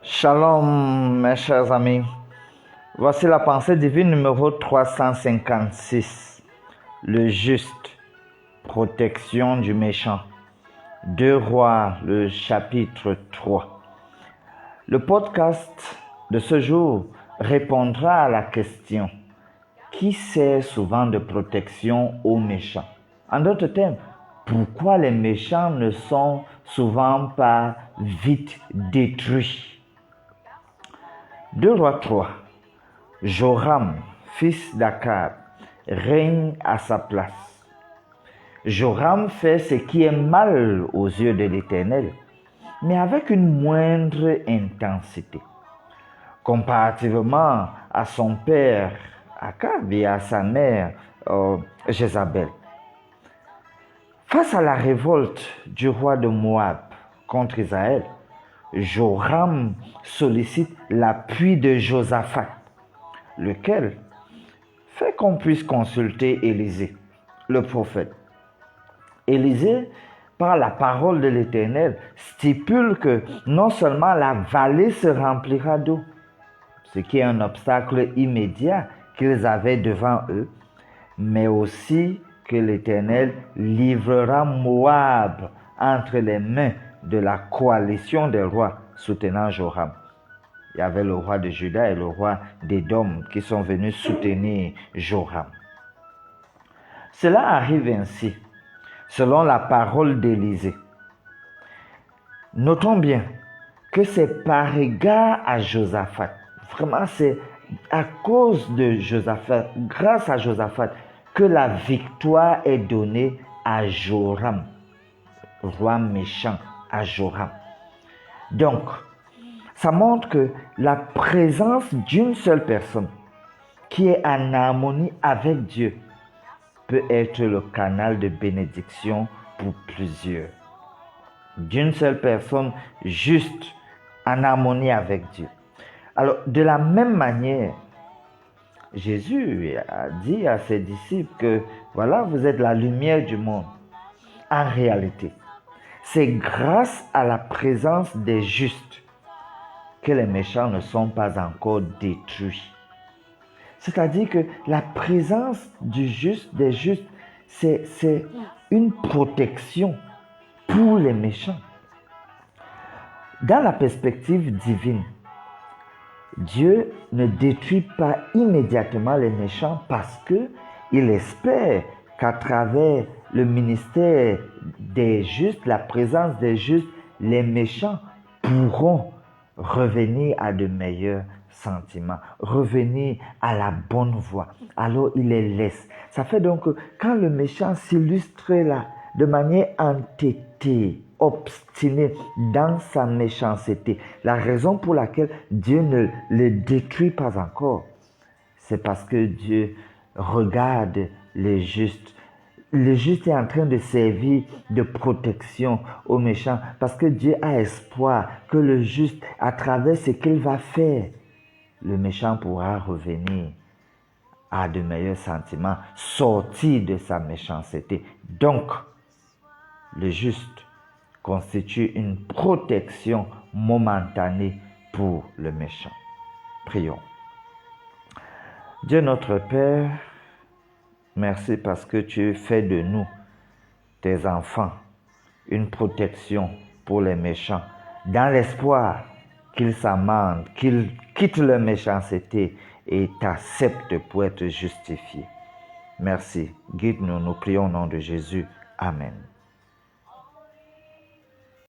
Shalom mes chers amis, voici la pensée divine numéro 356, le juste, protection du méchant. 2 Rois, le chapitre 3. Le podcast de ce jour répondra à la question: qui sert souvent de protection aux méchants? En d'autres termes, pourquoi les méchants ne sont souvent pas vite détruits? 2 Rois 3. Joram, fils d'Akab, règne à sa place. Joram fait ce qui est mal aux yeux de l'Éternel, mais avec une moindre intensité. Comparativement à son père Akab et à sa mère Jézabel. Face à la révolte du roi de Moab contre Israël, Joram sollicite l'appui de Josaphat, lequel fait qu'on puisse consulter Élisée, le prophète. Élisée, par la parole de l'Éternel, stipule que non seulement la vallée se remplira d'eau, ce qui est un obstacle immédiat qu'ils avaient devant eux, mais aussi que l'Éternel livrera Moab entre les mains de la coalition des rois soutenant Joram. Il y avait le roi de Juda et le roi d'Édom qui sont venus soutenir Joram. Cela arrive ainsi, selon la parole d'Élisée. Notons bien que c'est par égard à Josaphat. Vraiment, c'est à cause de Josaphat, grâce à Josaphat, que la victoire est donnée à Joram, roi méchant, à Joram. Donc, ça montre que la présence d'une seule personne qui est en harmonie avec Dieu peut être le canal de bénédiction pour plusieurs. D'une seule personne juste, en harmonie avec Dieu. Alors, de la même manière, Jésus a dit à ses disciples que, voilà, vous êtes la lumière du monde. En réalité, c'est grâce à la présence des justes que les méchants ne sont pas encore détruits. C'est-à-dire que la présence du juste, des justes, c'est une protection pour les méchants. Dans la perspective divine, Dieu ne détruit pas immédiatement les méchants parce qu'il espère qu'à travers le ministère des justes, la présence des justes, les méchants pourront revenir à de meilleurs sentiments, revenir à la bonne voie. Alors il les laisse. Ça fait donc que quand le méchant s'illustre là, de manière entêtée, obstinée dans sa méchanceté, la raison pour laquelle Dieu ne le détruit pas encore, c'est parce que Dieu regarde les justes. Le juste est en train de servir de protection aux méchants parce que Dieu a espoir que le juste, à travers ce qu'il va faire, le méchant pourra revenir à de meilleurs sentiments, sortir de sa méchanceté. Donc, le juste constitue une protection momentanée pour le méchant. Prions. Dieu notre Père, merci parce que tu fais de nous, tes enfants, une protection pour les méchants, dans l'espoir qu'ils s'amendent, qu'ils quittent leur méchanceté et t'acceptent pour être justifiés. Merci. Guide-nous, nous prions au nom de Jésus. Amen.